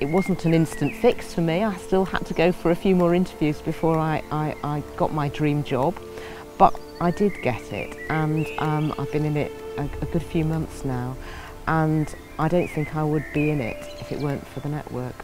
It wasn't an instant fix for me. I still had to go for a few more interviews before I got my dream job, but I did get it, and I've been in it a good few months now, and I don't think I would be in it if it weren't for the network.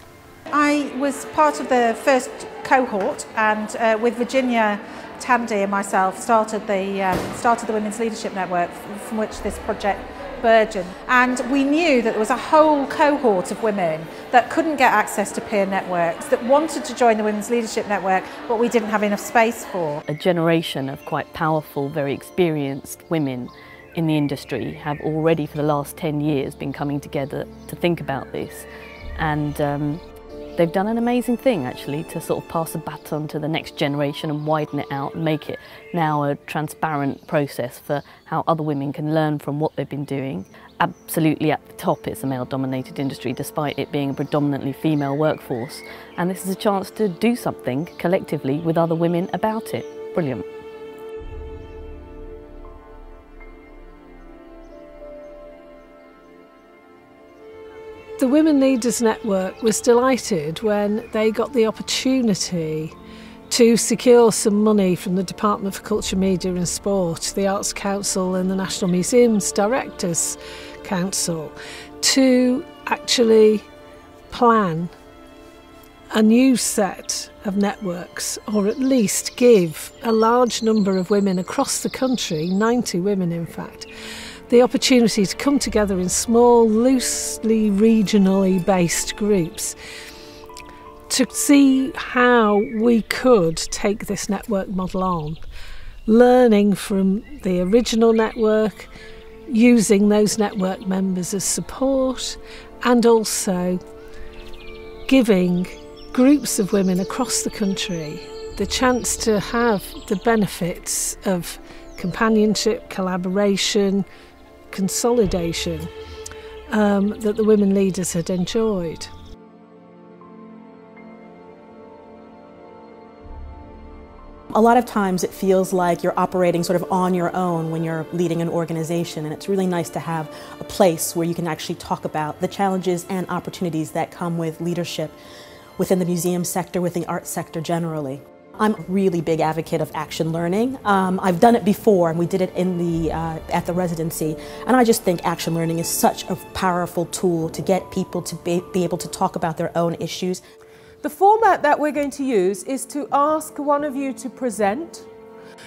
I was part of the first cohort, and with Virginia, Tandy and myself started the Women's Leadership Network, from which this project burgeoned. And we knew that there was a whole cohort of women that couldn't get access to peer networks, that wanted to join the Women's Leadership Network, but we didn't have enough space for. A generation of quite powerful, very experienced women in the industry have already for the last 10 years been coming together to think about this, and they've done an amazing thing actually to sort of pass the baton to the next generation and widen it out and make it now a transparent process for how other women can learn from what they've been doing. Absolutely at the top it's a male-dominated industry despite it being a predominantly female workforce, and this is a chance to do something collectively with other women about it. Brilliant. The Women Leaders Network was delighted when they got the opportunity to secure some money from the Department for Culture, Media and Sport, the Arts Council and the National Museums Directors Council to actually plan a new set of networks, or at least give a large number of women across the country, 90 women in fact, the opportunity to come together in small, loosely regionally based groups to see how we could take this network model on, learning from the original network, using those network members as support, and also giving groups of women across the country the chance to have the benefits of companionship, collaboration, consolidation that the women leaders had enjoyed. A lot of times it feels like you're operating sort of on your own when you're leading an organization, and it's really nice to have a place where you can actually talk about the challenges and opportunities that come with leadership within the museum sector, within the arts sector generally. I'm a really big advocate of action learning. I've done it before, and we did it in at the residency, and I just think action learning is such a powerful tool to get people to be able to talk about their own issues. The format that we're going to use is to ask one of you to present.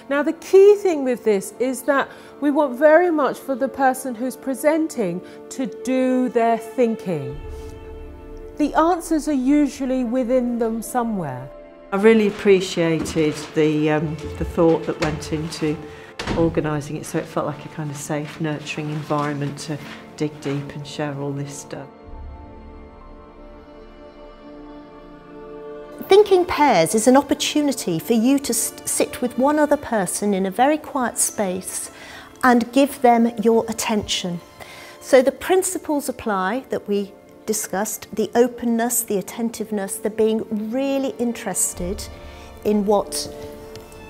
Now the key thing with this is that we want very much for the person who's presenting to do their thinking. The answers are usually within them somewhere. I really appreciated the thought that went into organising it, so it felt like a kind of safe, nurturing environment to dig deep and share all this stuff. Thinking Pairs is an opportunity for you to sit with one other person in a very quiet space and give them your attention. So the principles apply that we discussed: the openness, the attentiveness, the being really interested in what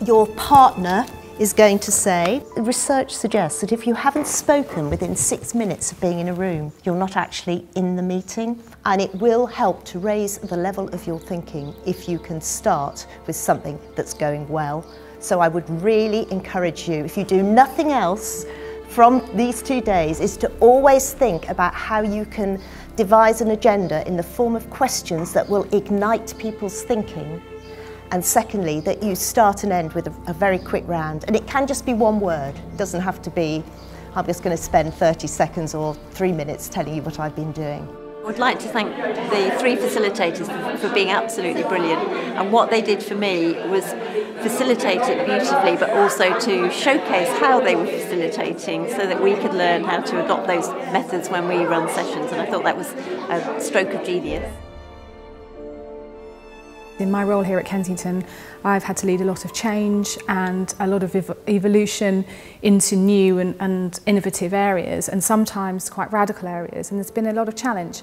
your partner is going to say. Research suggests that if you haven't spoken within 6 minutes of being in a room, you're not actually in the meeting, and it will help to raise the level of your thinking if you can start with something that's going well. So I would really encourage you, if you do nothing else from these 2 days, is to always think about how you can devise an agenda in the form of questions that will ignite people's thinking. And secondly, that you start and end with a very quick round. And it can just be one word. It doesn't have to be, I'm just going to spend 30 seconds or 3 minutes telling you what I've been doing. I would like to thank the 3 facilitators for being absolutely brilliant, and what they did for me was facilitate it beautifully, but also to showcase how they were facilitating so that we could learn how to adopt those methods when we run sessions, and I thought that was a stroke of genius. In my role here at Kensington, I've had to lead a lot of change and a lot of evolution into new and innovative areas, and sometimes quite radical areas, and there's been a lot of challenge.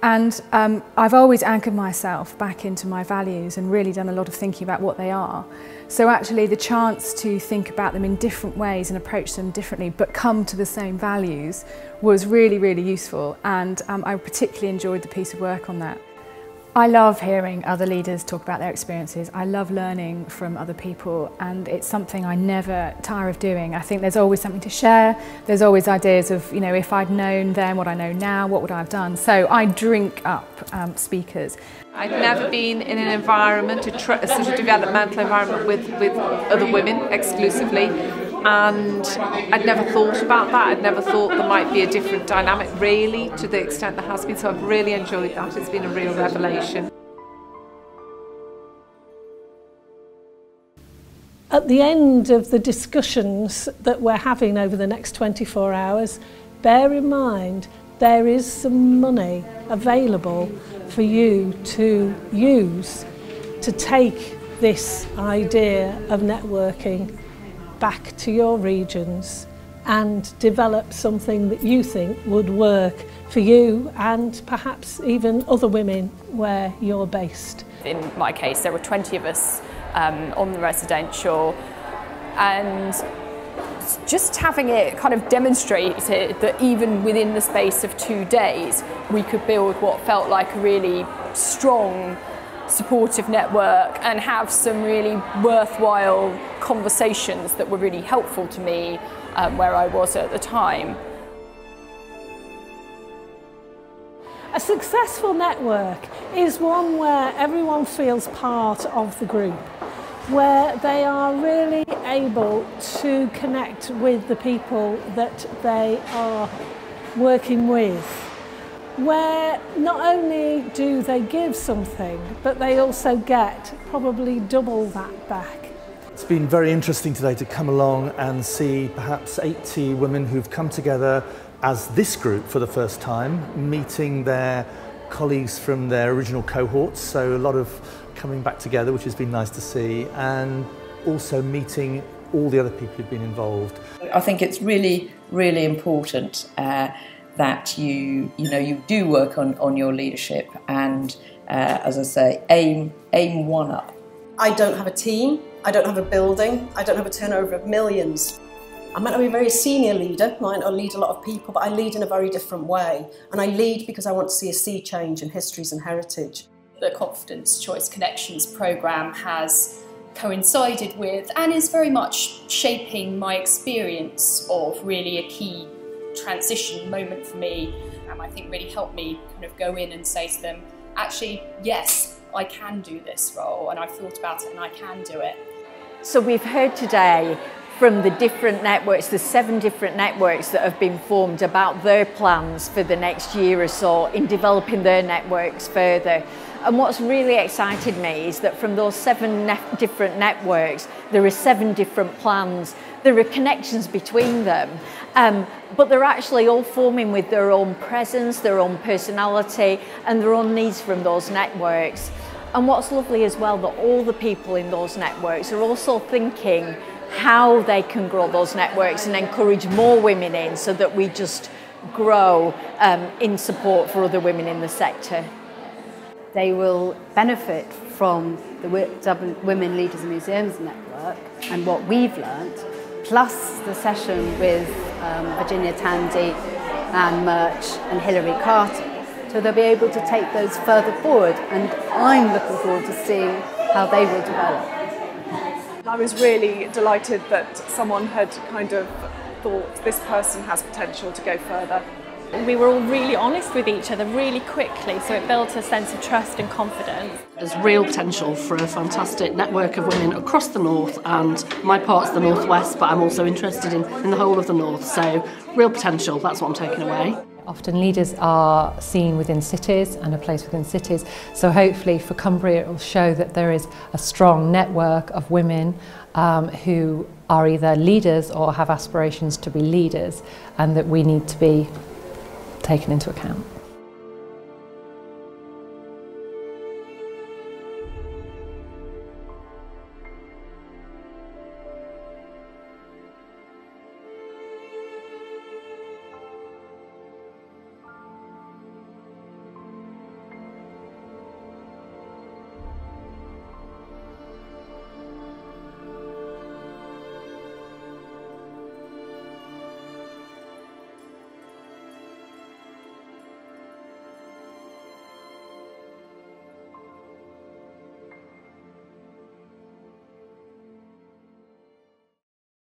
And I've always anchored myself back into my values and really done a lot of thinking about what they are. So actually the chance to think about them in different ways and approach them differently but come to the same values was really, really useful, and I particularly enjoyed the piece of work on that. I love hearing other leaders talk about their experiences. I love learning from other people, and it's something I never tire of doing. I think there's always something to share. There's always ideas of, you know, if I'd known then what I know now, what would I have done? So I drink up speakers. I'd never been in an environment, a sort of developmental environment with other women exclusively, and I'd never thought about that. I'd never thought there might be a different dynamic, really, to the extent there has been. So I've really enjoyed that. It's been a real revelation. At the end of the discussions that we're having over the next 24 hours, bear in mind there is some money available for you to use to take this idea of networking back to your regions and develop something that you think would work for you and perhaps even other women where you're based. In my case, there were 20 of us on the residential, and just having it kind of demonstrated that even within the space of 2 days, we could build what felt like a really strong, supportive network and have some really worthwhile conversations that were really helpful to me where I was at the time. A successful network is one where everyone feels part of the group, where they are really able to connect with the people that they are working with, where not only do they give something, but they also get probably double that back. It's been very interesting today to come along and see perhaps 80 women who've come together as this group for the first time, meeting their colleagues from their original cohorts, so a lot of coming back together, which has been nice to see, and also meeting all the other people who've been involved. I think it's really, really important that you do work on your leadership and, as I say, aim one up. I don't have a team, I don't have a building, I don't have a turnover of millions. I might not be a very senior leader, might not lead a lot of people, but I lead in a very different way. And I lead because I want to see a sea change in histories and heritage. The Confidence Choice Connections programme has coincided with and is very much shaping my experience of really a key transition moment for me, and I think really helped me kind of go in and say to them, actually, yes, I can do this role, and I've thought about it and I can do it. So we've heard today from the different networks, the 7 different networks that have been formed, about their plans for the next year or so in developing their networks further. And what's really excited me is that from those 7 different networks, there are 7 different plans. There are connections between them, but they're actually all forming with their own presence, their own personality, and their own needs from those networks. And what's lovely as well, that all the people in those networks are also thinking how they can grow those networks and encourage more women in, so that we just grow in support for other women in the sector. They will benefit from the Women Leaders in Museums network and what we've learnt, plus the session with Virginia Tandy, Anne Murch and Hilary Carter. So they'll be able to take those further forward, and I'm looking forward to seeing how they will develop. I was really delighted that someone had kind of thought this person has potential to go further. We were all really honest with each other really quickly, so it built a sense of trust and confidence. There's real potential for a fantastic network of women across the north, and my part's the northwest, but I'm also interested in the whole of the north, so real potential, that's what I'm taking away. Often leaders are seen within cities and are placed within cities, so hopefully for Cumbria it will show that there is a strong network of women who are either leaders or have aspirations to be leaders, and that we need to be taken into account.